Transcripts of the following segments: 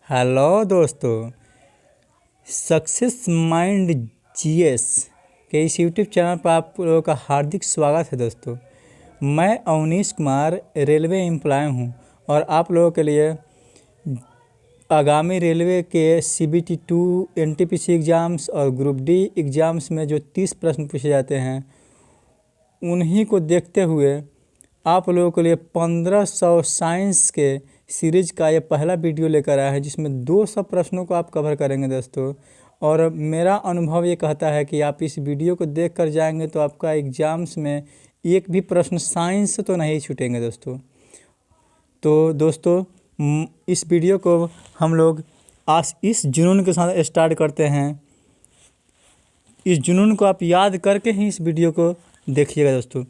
Hello दोस्तों, success mind GS के इस यूट्यूब चैनल पर आप लोगों का हार्दिक स्वागत है। दोस्तों, मैं अवनीश कुमार रेलवे एम्प्लॉय हूं और आप लोगों के लिए आगामी रेलवे के CBT 2 NTPC एग्ज़ाम्स और ग्रुप डी एग्ज़ाम्स में जो 30 प्रश्न पूछे जाते हैं उन्हीं को देखते हुए आप लोगों के लिए 1500 साइंस के सीरीज का ये पहला वीडियो लेकर आया है, जिसमें 200 प्रश्नों को आप कवर करेंगे दोस्तों। और मेरा अनुभव ये कहता है कि आप इस वीडियो को देख कर जाएंगे तो आपका एग्ज़ाम्स में एक भी प्रश्न साइंस से तो नहीं छूटेंगे दोस्तों। तो दोस्तों, इस वीडियो को हम लोग आज इस जुनून के साथ स्टार्ट करते हैं। इस जुनून को आप याद करके ही इस वीडियो को देखिएगा दोस्तों।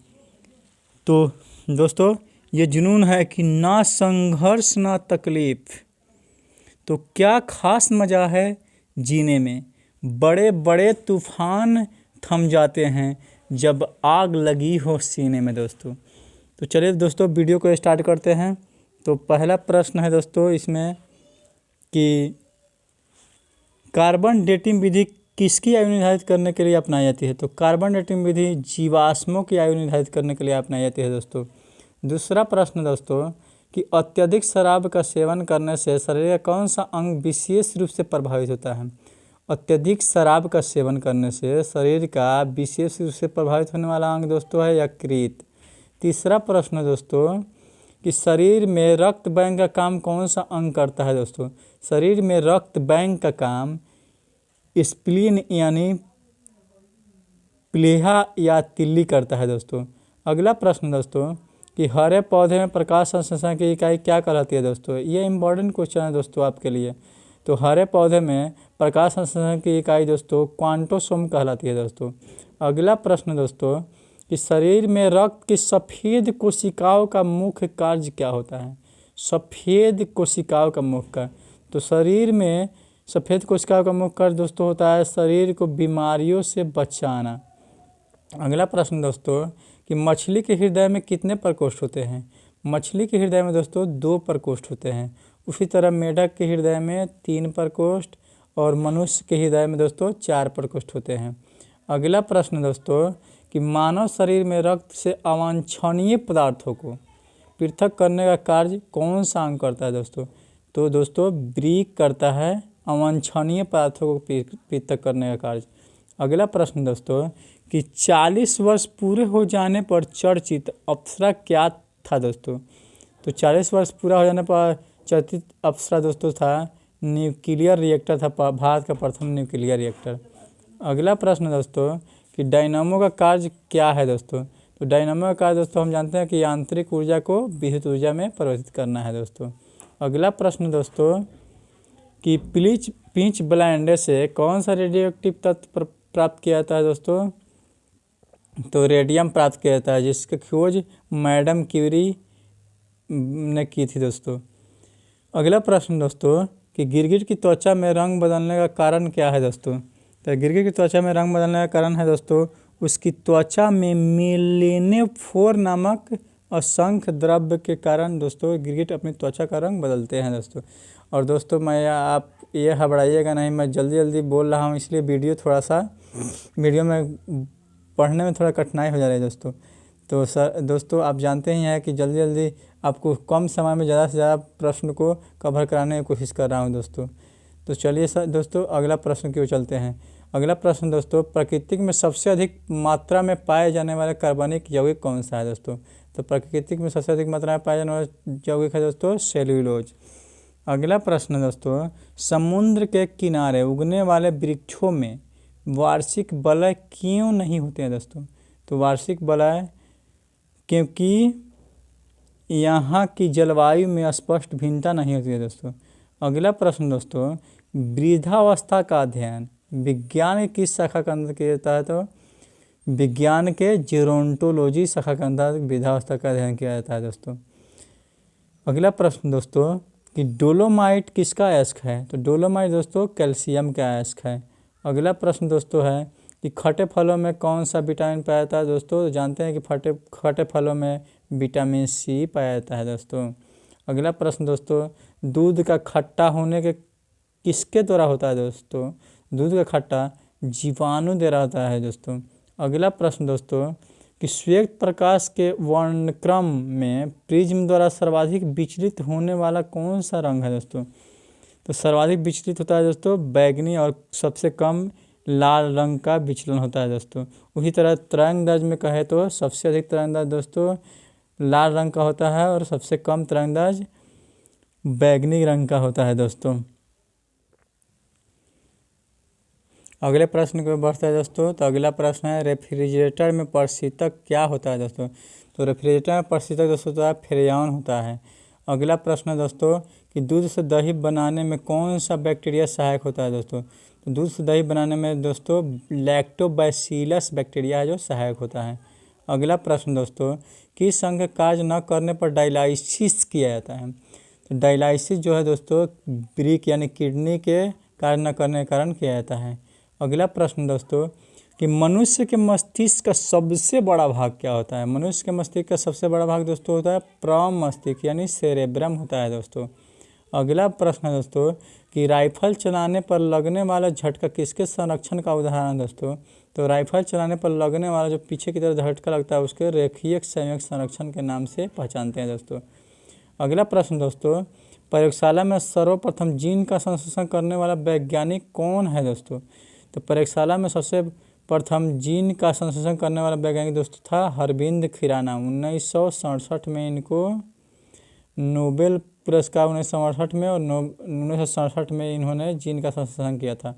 तो दोस्तों, ये जुनून है कि ना संघर्ष ना तकलीफ, तो क्या खास मज़ा है जीने में। बड़े बड़े तूफान थम जाते हैं जब आग लगी हो सीने में दोस्तों। तो चलिए दोस्तों, वीडियो को स्टार्ट करते हैं। तो पहला प्रश्न है दोस्तों इसमें कि कार्बन डेटिंग विधि किसकी आयु निर्धारित करने के लिए अपनाई जाती है। तो कार्बन डेटिंग विधि जीवाश्मों की आयु निर्धारित करने के लिए अपनाई जाती है दोस्तों। दूसरा प्रश्न दोस्तों कि अत्यधिक शराब का सेवन करने से शरीर का कौन सा अंग विशेष रूप से प्रभावित होता है। अत्यधिक शराब का सेवन करने से शरीर का विशेष रूप से प्रभावित होने वाला अंग दोस्तों है यकृत। तीसरा प्रश्न दोस्तों कि शरीर में रक्त बैंक का काम कौन सा अंग करता है दोस्तों। शरीर में रक्त बैंक का काम स्प्लीन यानी प्लीहा या तिल्ली करता है दोस्तों। अगला प्रश्न दोस्तों कि हरे पौधे में प्रकाश संश्लेषण की इकाई क्या कहलाती है दोस्तों। ये इंपॉर्टेंट क्वेश्चन है दोस्तों आपके लिए। तो हरे पौधे में प्रकाश संश्लेषण की इकाई दोस्तों क्वांटोसोम कहलाती है दोस्तों। अगला प्रश्न दोस्तों कि शरीर में रक्त की सफ़ेद कोशिकाओं का मुख्य कार्य क्या होता है। सफ़ेद कोशिकाओं का मुख्य कार्य, तो शरीर में सफ़ेद कोशिकाओं का मुख्य कार्य दोस्तों होता है शरीर को बीमारियों से बचाना। अगला प्रश्न दोस्तों कि मछली के हृदय में कितने प्रकोष्ठ होते हैं। मछली के हृदय में दोस्तों 2 प्रकोष्ठ होते हैं। उसी तरह मेढक के हृदय में 3 प्रकोष्ठ और मनुष्य के हृदय में दोस्तों 4 प्रकोष्ठ होते हैं। अगला प्रश्न दोस्तों कि मानव शरीर में रक्त से अवांछनीय पदार्थों को पृथक करने का कार्य कौन सा अंग करता है दोस्तों। तो दोस्तों वृक्क करता है अवांछनीय पदार्थों को पृथक करने का कार्य। अगला प्रश्न दोस्तों कि 40 वर्ष पूरे हो जाने पर चर्चित अप्सरा क्या था दोस्तों। तो 40 वर्ष पूरा हो जाने पर चर्चित अप्सरा दोस्तों था न्यूक्लियर रिएक्टर था, भारत का प्रथम न्यूक्लियर रिएक्टर। अगला प्रश्न दोस्तों कि डायनामो का कार्य क्या है दोस्तों। तो डायनामो का कार्य दोस्तों हम जानते हैं कि यांत्रिक ऊर्जा को विद्युत ऊर्जा में परिवर्तित करना है दोस्तों। अगला प्रश्न दोस्तों कि पिंच ब्लेंड से कौन सा रेडियो एक्टिव तत्व प्राप्त किया जाता है दोस्तों। तो रेडियम प्राप्त किया जाता है, जिसकी खोज मैडम क्यूरी ने की थी दोस्तों। अगला प्रश्न दोस्तों कि गिरगिट की त्वचा में रंग बदलने का कारण क्या है दोस्तों। तो गिरगिट की त्वचा में रंग बदलने का कारण है दोस्तों उसकी त्वचा में मेलेनोफोर नामक असंख्य द्रव्य के कारण दोस्तों गिरगिट अपनी त्वचा का रंग बदलते हैं दोस्तों। और दोस्तों आप ये घबराइएगा नहीं, मैं जल्दी जल्दी बोल रहा हूँ, इसलिए वीडियो में पढ़ने में थोड़ा कठिनाई हो जा रही है दोस्तों। तो दोस्तों आप जानते ही हैं कि जल्दी जल्दी आपको कम समय में ज़्यादा से ज़्यादा प्रश्न को कवर कराने की कोशिश कर रहा हूं दोस्तों। तो चलिए दोस्तों अगला प्रश्न की ओर चलते हैं। अगला प्रश्न दोस्तों प्रकृति में सबसे अधिक मात्रा में पाए जाने वाले कार्बनिक यौगिक कौन सा है दोस्तों। तो प्रकृति में सबसे अधिक मात्रा में पाए जाने वाला यौगिक है दोस्तों सेल्यूलोज। अगला प्रश्न दोस्तों समुद्र के किनारे उगने वाले वृक्षों में वार्षिक वलय क्यों नहीं होते हैं दोस्तों। तो वार्षिक वलय क्योंकि यहाँ की जलवायु में स्पष्ट भिन्नता नहीं होती है दोस्तों। अगला प्रश्न दोस्तों वृद्धावस्था का अध्ययन विज्ञान की किस शाखा के अंदर किया जाता है। तो विज्ञान के जेरोंटोलॉजी शाखा के अंदर वृद्धावस्था का अध्ययन किया जाता है दोस्तों। अगला प्रश्न दोस्तों कि डोलोमाइट किसका अयस्क है। तो डोलोमाइट दोस्तों कैल्शियम का अयस्क है। अगला प्रश्न दोस्तों है कि खट्टे फलों में कौन सा विटामिन पाया जाता है दोस्तों। जानते हैं कि खट्टे फलों में विटामिन C पाया जाता है दोस्तों। अगला प्रश्न दोस्तों दूध का खट्टा होने के किसके द्वारा होता है दोस्तों? दूध का खट्टा जीवाणु द्वारा होता है दोस्तों। अगला प्रश्न दोस्तों कि श्वेत प्रकाश के वर्णक्रम में प्रिज्म द्वारा सर्वाधिक विचलित होने वाला कौन सा रंग है दोस्तों? तो सर्वाधिक विचलित होता है दोस्तों बैगनी, और सबसे कम लाल रंग का विचलन होता है दोस्तों। उसी तरह तरंगदैर्घ्य में कहे तो सबसे अधिक तरंगदैर्घ्य दोस्तों लाल रंग का होता है, और सबसे कम तरंगदैर्घ्य बैगनी रंग का होता है दोस्तों। अगले प्रश्न को बढ़ते हैं दोस्तों। तो अगला प्रश्न है रेफ्रिजरेटर में प्रशीतक क्या होता है दोस्तों? तो रेफ्रिजरेटर में प्रशीतक दोस्तों होता है फ्रेऑन होता है। अगला प्रश्न है दोस्तों कि दूध से दही बनाने में कौन सा बैक्टीरिया सहायक होता है दोस्तों? तो दूध से दही बनाने में दोस्तों लैक्टोबैसिलस बैक्टीरिया है जो सहायक होता है। अगला प्रश्न दोस्तों किस अंग का कार्य न करने पर डायलाइसिस किया जाता है? तो डायलाइसिस जो है दोस्तों ब्रिक यानी किडनी के कार्य न करने के कारण किया जाता है। अगला प्रश्न दोस्तों कि मनुष्य के मस्तिष्क का सबसे बड़ा भाग क्या होता है? मनुष्य के मस्तिष्क का सबसे बड़ा भाग दोस्तों होता है प्रमस्तिष्क यानी सेरेब्रम होता है दोस्तों। अगला प्रश्न है दोस्तों कि राइफल चलाने पर लगने वाला झटका किसके संरक्षण का उदाहरण है दोस्तों? तो राइफल चलाने पर लगने वाला जो पीछे की तरफ झटका लगता है उसके रेखीय संयोग संरक्षण के नाम से पहचानते हैं दोस्तों। अगला प्रश्न दोस्तों प्रयोगशाला में सर्वप्रथम जीन का संश्लेषण करने वाला वैज्ञानिक कौन है दोस्तों? तो प्रयोगशाला में सबसे प्रथम जीन का संश्लेषण करने वाला वैज्ञानिक दोस्तों था अरविंद खुराना। 1967 में इनको नोबेल पुरस्कार 1968 में और 1967 में इन्होंने जीन का संश्लेषण किया था।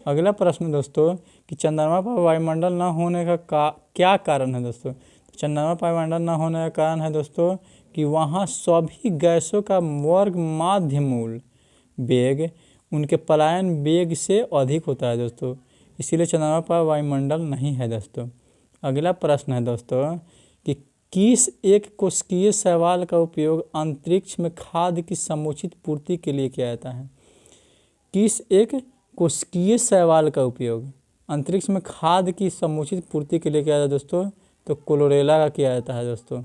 अगला प्रश्न दोस्तों कि चंद्रमा पर वायुमंडल न होने का क्या कारण है दोस्तों? तो चंद्रमा पर वायुमंडल न होने का कारण है दोस्तों कि वहाँ सभी गैसों का वर्ग माध्य मूल वेग उनके पलायन वेग से अधिक होता है दोस्तों, इसीलिए चंद्रमा पर वायुमंडल नहीं है दोस्तों। अगला प्रश्न है दोस्तों कि किस एक कोशिकीय शैवाल का उपयोग अंतरिक्ष में खाद्य की समुचित पूर्ति के लिए किया जाता है? किस एक कोशिकीय शैवाल का उपयोग अंतरिक्ष में खाद्य की समुचित पूर्ति के लिए किया जाता है दोस्तों? तो क्लोरेला का किया जाता है दोस्तों।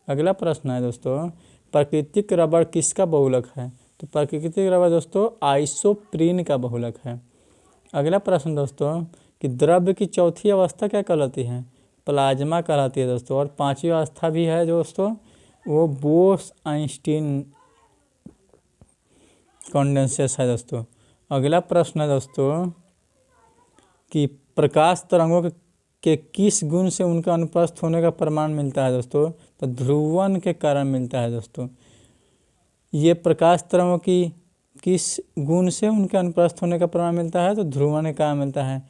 अगला प्रश्न है दोस्तों प्राकृतिक रबड़ किसका बहुलक है? तो प्राकृतिक रबड़ दोस्तों आइसोप्रीन का बहुलक है। अगला प्रश्न दोस्तों कि द्रव्य की चौथी अवस्था क्या कहलाती है? प्लाज्मा कहलाती है दोस्तों। और पांचवी अवस्था भी है दोस्तों वो बोस-आइंस्टीन कंडेंसस है दोस्तों। अगला प्रश्न है दोस्तों कि प्रकाश तरंगों के किस गुण से उनका अनुप्रस्थ होने का प्रमाण मिलता है दोस्तों? तो ध्रुवन के कारण मिलता है दोस्तों। ये प्रकाश तरंगों की किस गुण से उनके अनुप्रस्थ होने का प्रमाण मिलता है? तो ध्रुवन के कारण मिलता है।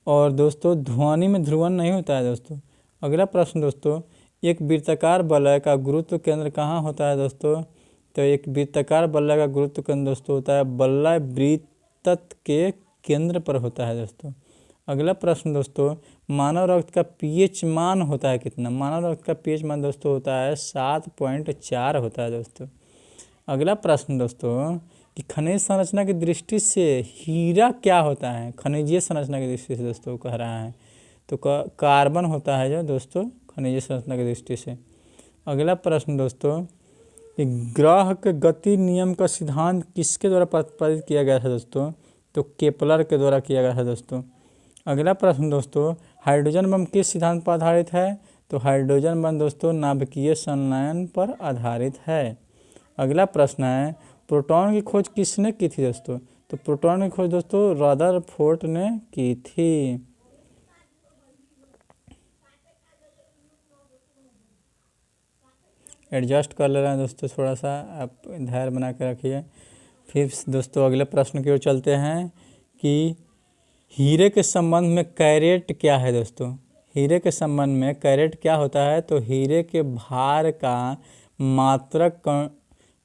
और दोस्तों ध्वनि में ध्रुवन नहीं होता है दोस्तों। अगला प्रश्न दोस्तों एक वृत्ताकार वलय का गुरुत्व केंद्र कहाँ होता है दोस्तों? तो एक वृत्ताकार वलय का गुरुत्व केंद्र दोस्तों होता है वलय वृत्त के केंद्र पर होता है दोस्तों। अगला प्रश्न दोस्तों मानव रक्त का पीएच मान होता है कितना? मानव रक्त का पीएच मान दोस्तों होता है 7.4 होता है दोस्तों। अगला प्रश्न दोस्तों कि खनिज संरचना की दृष्टि से हीरा क्या होता है? खनिजीय संरचना की दृष्टि से दोस्तों कह रहा है तो कार्बन होता है जो दोस्तों खनिजीय संरचना की दृष्टि से। अगला प्रश्न दोस्तों कि ग्रह के गति नियम का सिद्धांत किसके द्वारा प्रतिपादित किया गया था दोस्तों? तो केपलर के द्वारा किया गया था दोस्तों। अगला प्रश्न दोस्तों हाइड्रोजन बम किस सिद्धांत पर आधारित है? तो हाइड्रोजन बम दोस्तों नाभिकीय संलयन पर आधारित है। अगला प्रश्न है प्रोटॉन की खोज किसने की थी दोस्तों? तो प्रोटॉन की खोज दोस्तों रदरफोर्ड ने की थी। एडजस्ट कर ले रहे हैं दोस्तों, थोड़ा सा आप धैर्य बना के रखिए। फिर दोस्तों अगले प्रश्न की ओर चलते हैं कि हीरे के संबंध में कैरेट क्या है दोस्तों? हीरे के संबंध में कैरेट क्या होता है? तो हीरे के भार का मात्रक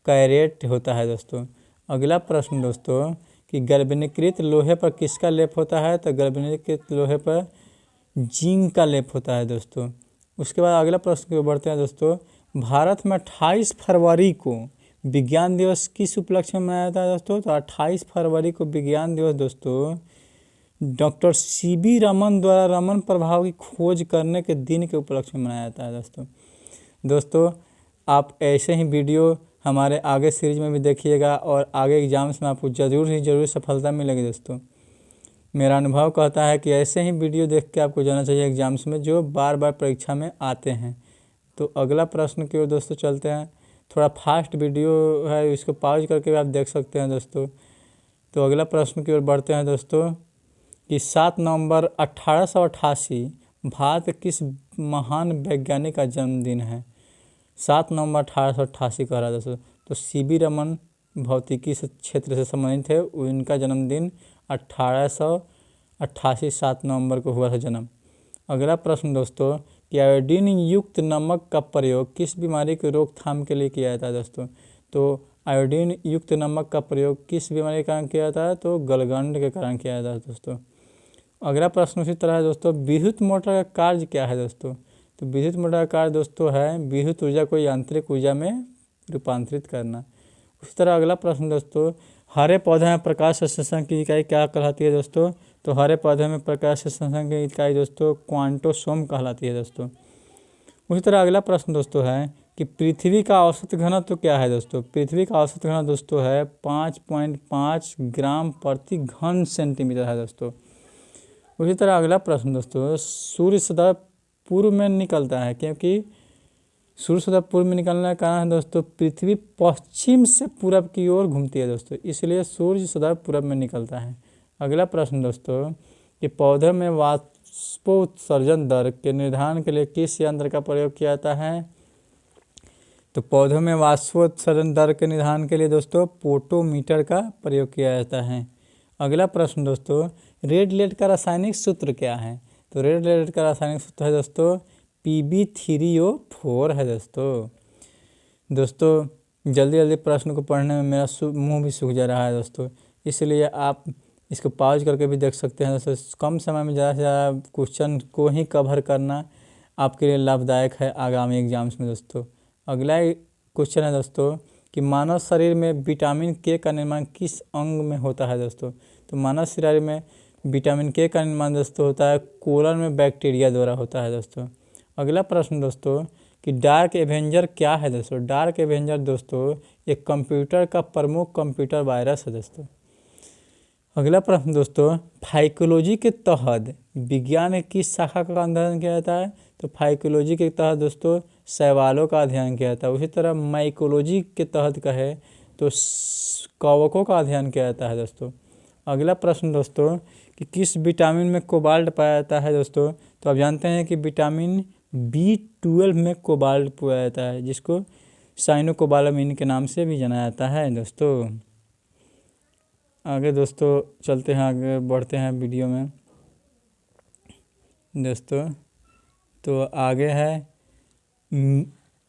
कैरेट होता है दोस्तों। अगला प्रश्न दोस्तों कि गर्भनीकृत लोहे पर किसका लेप होता है? तो गर्भनीकृत लोहे पर जिंक का लेप होता है दोस्तों। उसके बाद अगला प्रश्न को बढ़ते हैं दोस्तों भारत में 28 फरवरी को विज्ञान दिवस किस उपलक्ष्य में मनाया जाता है दोस्तों? तो 28 फरवरी को विज्ञान दिवस दोस्तों डॉक्टर CB रमन द्वारा रमन प्रभाव की खोज करने के दिन के उपलक्ष्य में मनाया जाता है दोस्तों। आप ऐसे ही वीडियो हमारे आगे सीरीज में भी देखिएगा और आगे एग्जाम्स में आपको ज़रूर सफलता मिलेगी दोस्तों। मेरा अनुभव कहता है कि ऐसे ही वीडियो देख के आपको जाना चाहिए एग्जाम्स में जो बार बार परीक्षा में आते हैं। तो अगला प्रश्न की ओर दोस्तों चलते हैं। थोड़ा फास्ट वीडियो है, इसको पॉज करके भी आप देख सकते हैं दोस्तों। तो अगला प्रश्न की ओर बढ़ते हैं दोस्तों कि 7 नवंबर 1888 भारत के किस महान वैज्ञानिक का जन्मदिन है। 7 नवंबर 1888 कह रहा है दोस्तों। तो सीवी रमन भौतिकी से क्षेत्र से संबंधित है, उनका जन्मदिन 1888 7 नवंबर को हुआ था जन्म। अगला प्रश्न दोस्तों कि आयोडीन युक्त नमक का प्रयोग किस बीमारी की रोकथाम के लिए किया जाता है दोस्तों। तो आयोडीन युक्त नमक का प्रयोग किस बीमारी के कारण किया जाता है, तो गलगंड के कारण किया जाता है दोस्तों। अगला प्रश्न उसी तरह है दोस्तों, विद्युत मोटर का कार्य क्या है दोस्तों। तो विद्युत मोटर का कार्य दोस्तों है विद्युत ऊर्जा को यांत्रिक ऊर्जा में रूपांतरित करना। उसी तरह अगला प्रश्न दोस्तों, हरे पौधे में प्रकाश संश्लेषण की इकाई क्या कहलाती है दोस्तों। तो हरे पौधे में प्रकाश संश्लेषण की इकाई दोस्तों क्वांटोसोम कहलाती है दोस्तों। उसी तरह अगला प्रश्न दोस्तों है कि पृथ्वी का औसत घनत्व क्या है दोस्तों। पृथ्वी का औसत घनत्व दोस्तों है 5.5 ग्राम प्रति घन सेंटीमीटर है दोस्तों। उसी तरह अगला प्रश्न दोस्तों, सूर्य सदा पूर्व में निकलता है, क्योंकि सूर्य सदा पूर्व में निकलने का कारण है दोस्तों पृथ्वी पश्चिम से पूरब की ओर घूमती है दोस्तों, इसलिए सूर्य सदा पूरब में निकलता है। अगला प्रश्न दोस्तों कि पौधे में वाष्पोत्सर्जन दर के निर्धारण के लिए किस यंत्र का प्रयोग किया जाता है। तो पौधों में वाष्पोत्सर्जन दर के निर्धारण के लिए दोस्तों पोटोमीटर का प्रयोग किया जाता है। अगला प्रश्न दोस्तों, रेड लेड का रासायनिक सूत्र क्या है। तो रेड लेड का रासायनिक सूत्र है दोस्तों Pb3O4 है दोस्तों। जल्दी प्रश्न को पढ़ने में मेरा मुंह भी सूख जा रहा है दोस्तों, इसलिए आप इसको पॉज करके भी देख सकते हैं दोस्तों। कम समय में ज़्यादा से ज़्यादा क्वेश्चन को ही कवर करना आपके लिए लाभदायक है आगामी एग्जाम्स में दोस्तों। अगला क्वेश्चन है दोस्तों कि मानव शरीर में विटामिन के का निर्माण किस अंग में होता है दोस्तों। तो मानव शरीर में विटामिन के का निर्माण दोस्तों होता है कोलन में बैक्टीरिया द्वारा होता है दोस्तों। अगला प्रश्न दोस्तों कि डार्क एवेंजर क्या है दोस्तों। डार्क एवेंजर दोस्तों एक कंप्यूटर का प्रमुख कंप्यूटर वायरस है दोस्तों। अगला प्रश्न दोस्तों, फाइकोलॉजी के तहत विज्ञान की शाखा का अध्ययन किया जाता है। तो फाइकोलॉजी के तहत दोस्तों शैवालों का अध्ययन किया जाता है। उसी तरह माइकोलॉजी के तहत कहे तो कवकों का अध्ययन किया जाता है दोस्तों। अगला प्रश्न दोस्तों कि किस विटामिन में कोबाल्ट पाया जाता है दोस्तों। तो आप जानते हैं कि विटामिन B12 में कोबाल्ट पाया जाता है, जिसको साइनोकोबालामिन के नाम से भी जाना जाता है दोस्तों। आगे दोस्तों चलते हैं, आगे बढ़ते हैं वीडियो में दोस्तों। तो आगे है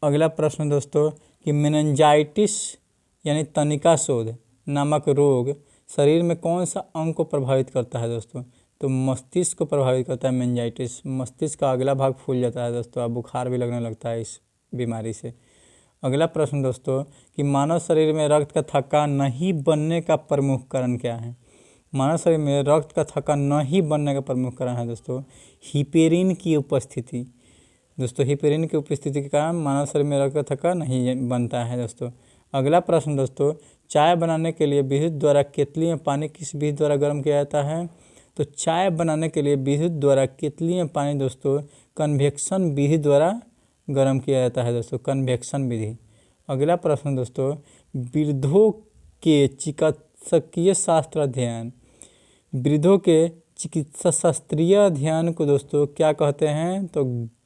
अगला प्रश्न दोस्तों कि मेनिंजाइटिस यानी तनिका शोध नामक रोग शरीर में कौन सा अंग को प्रभावित करता है दोस्तों। तो मस्तिष्क को प्रभावित करता है मेनिंजाइटिस। मस्तिष्क का अगला भाग फूल जाता है दोस्तों, अब बुखार भी लगने लगता है इस बीमारी से। अगला प्रश्न दोस्तों कि मानव शरीर में रक्त का थक्का नहीं बनने का प्रमुख कारण क्या है। मानव शरीर में रक्त का थक्का नहीं बनने का प्रमुख कारण है दोस्तों हिपेरिन की उपस्थिति। दोस्तों हिपेरिन की उपस्थिति के कारण मानव शरीर में रक्त का थक्का नहीं बनता है दोस्तों। अगला प्रश्न दोस्तों, चाय बनाने के लिए विद्युत द्वारा केतली में पानी किस विधि द्वारा गर्म किया जाता है। तो चाय बनाने के लिए विद्युत द्वारा केतली में पानी दोस्तों कन्वेक्शन विधि द्वारा गर्म किया जाता है दोस्तों, कन्वेक्शन विधि। अगला प्रश्न दोस्तों, वृद्धों के चिकित्सकीय शास्त्र अध्ययन, वृद्धों के चिकित्सा शास्त्रीय अध्ययन को दोस्तों क्या कहते हैं। तो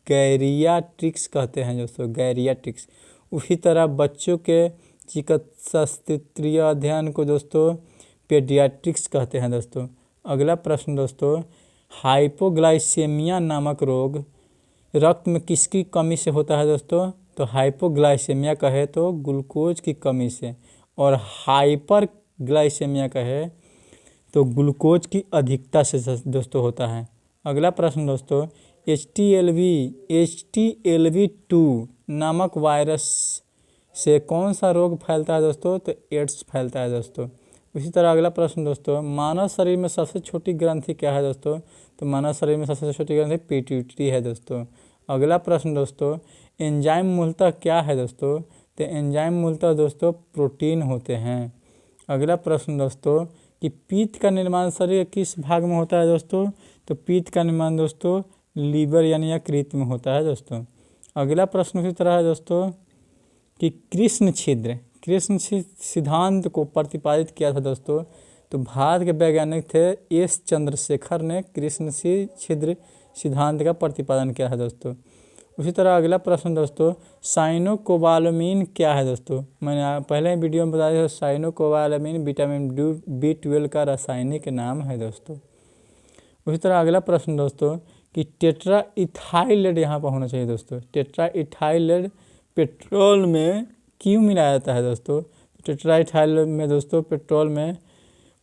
गैरियाट्रिक्स कहते हैं दोस्तों, गैरियाट्रिक्स। उसी तरह बच्चों के चिकित्सा शास्त्रीय अध्ययन को दोस्तों पेडियाट्रिक्स कहते हैं दोस्तों। अगला प्रश्न दोस्तों, हाइपोग्लाइसेमिया नामक रोग रक्त में किसकी कमी से होता है दोस्तों। तो हाइपोग्लाइसेमिया कहे तो ग्लूकोज की कमी से, और हाइपर ग्लाइसेमिया कहे तो ग्लूकोज की अधिकता से दोस्तों होता है। अगला प्रश्न दोस्तों, HTLV-2 नामक वायरस से कौन सा रोग फैलता है दोस्तों। तो एड्स फैलता है दोस्तों। इसी तरह अगला प्रश्न दोस्तों, मानव शरीर में सबसे छोटी ग्रंथि क्या है दोस्तों। तो मानव शरीर में सबसे छोटी ग्रंथि पिट्यूटरी है दोस्तों। अगला प्रश्न दोस्तों, एंजाइम मूलतः क्या है दोस्तों। तो एंजाइम मूलतः दोस्तों प्रोटीन होते हैं। अगला प्रश्न दोस्तों कि पित्त का निर्माण शरीर के किस भाग में होता है दोस्तों? तो पित्त का निर्माण दोस्तों लीवर यानी यकृत में होता है दोस्तों। अगला प्रश्न उसी तरह है दोस्तों कि कृष्ण सिद्धांत को प्रतिपादित किया था दोस्तों। तो भारत के वैज्ञानिक थे एस चंद्रशेखर ने कृष्ण छिद्र सिद्धांत का प्रतिपादन किया है दोस्तों। उसी तरह अगला प्रश्न दोस्तों साइनोकोबालामिन क्या है दोस्तों? मैंने पहले वीडियो में बताया था साइनोकोबालामिन विटामिन B12 का रासायनिक नाम है दोस्तों। उसी तरह अगला प्रश्न दोस्तों कि टेट्रा इथाइलेट यहाँ पर होना चाहिए दोस्तों। टेट्रा इथाइलेट पेट्रोल में क्यों मिलाया जाता है दोस्तों? टेट्रा इथाइलेट में दोस्तों पेट्रोल में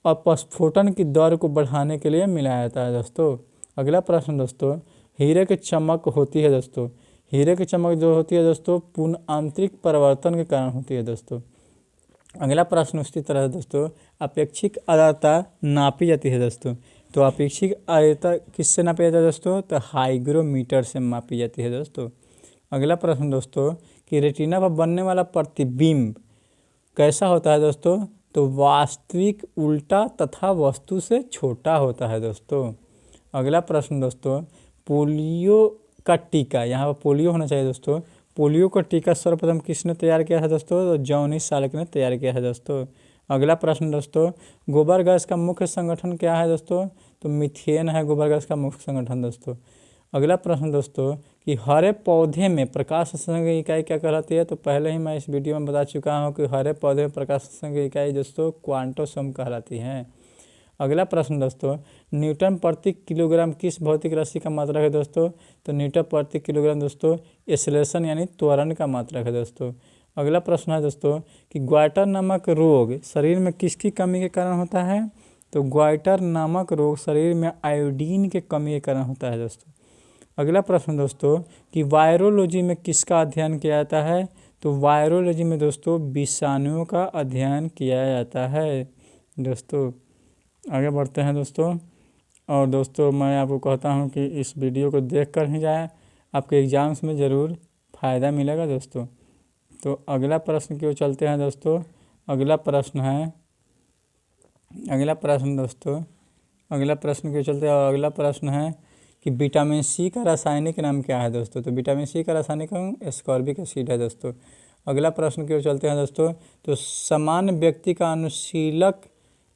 अपस्फोटन की दर को बढ़ाने के लिए मिलाया जाता है दोस्तों। अगला प्रश्न दोस्तों हीरे की चमक होती है दोस्तों। हीरे की चमक जो होती है दोस्तों पूर्ण आंतरिक परिवर्तन के कारण होती है दोस्तों। अगला प्रश्न उसी तरह दोस्तों अपेक्षिक आर्द्रता नापी जाती है दोस्तों। तो अपेक्षिक आर्द्रता किससे नापी जाती है दोस्तों? तो हाइग्रोमीटर से मापी जाती है दोस्तों। अगला प्रश्न दोस्तों कि रेटिना पर बनने वाला प्रतिबिंब कैसा होता है दोस्तों? तो वास्तविक, उल्टा तथा वस्तु से छोटा होता है दोस्तों। अगला प्रश्न दोस्तों पोलियो का टीका, यहाँ पर पोलियो होना चाहिए दोस्तों। पोलियो का टीका सर्वप्रथम किसने तैयार किया है दोस्तों? तो जॉनी साल्क ने तैयार किया है दोस्तों। अगला प्रश्न दोस्तों गोबर गैस का मुख्य संगठन क्या है दोस्तों? तो मीथेन है गोबर गैस का मुख्य संगठन दोस्तों। अगला प्रश्न दोस्तों कि हरे पौधे में प्रकाश संश्लेषण की इकाई क्या कहलाती है? तो पहले ही मैं इस वीडियो में बता चुका हूँ कि हरे पौधे में प्रकाश संश्लेषण की इकाई दोस्तों क्वांटोसोम कहलाती है। अगला प्रश्न दोस्तों न्यूटन प्रति किलोग्राम किस भौतिक राशि का मात्रक है दोस्तों? तो न्यूटन प्रति किलोग्राम दोस्तों एक्सेलरेशन यानी त्वरण का मात्रक है दोस्तों। अगला प्रश्न है दोस्तों कि ग्वाइटर नामक रोग शरीर में किसकी कमी के कारण होता है? तो ग्वाइटर नामक रोग शरीर में आयोडीन के कमी के कारण होता है दोस्तों। अगला प्रश्न दोस्तों कि वायरोलॉजी में किसका अध्ययन किया जाता है? तो वायरोलॉजी में दोस्तों विषाणुओं का अध्ययन किया जाता है दोस्तों। आगे बढ़ते हैं दोस्तों। और दोस्तों मैं आपको कहता हूं कि इस वीडियो को देखकर ही जाएं, आपके एग्ज़ाम्स में ज़रूर फ़ायदा मिलेगा दोस्तों। तो अगला प्रश्न की ओर चलते हैं दोस्तों। अगला प्रश्न है कि विटामिन सी का रासायनिक नाम क्या है दोस्तों? तो विटामिन सी का रासायनिक नाम एस्कॉर्बिक एसिड है दोस्तों। अगला प्रश्न की ओर चलते हैं दोस्तों। तो सामान्य व्यक्ति का अनुशीलक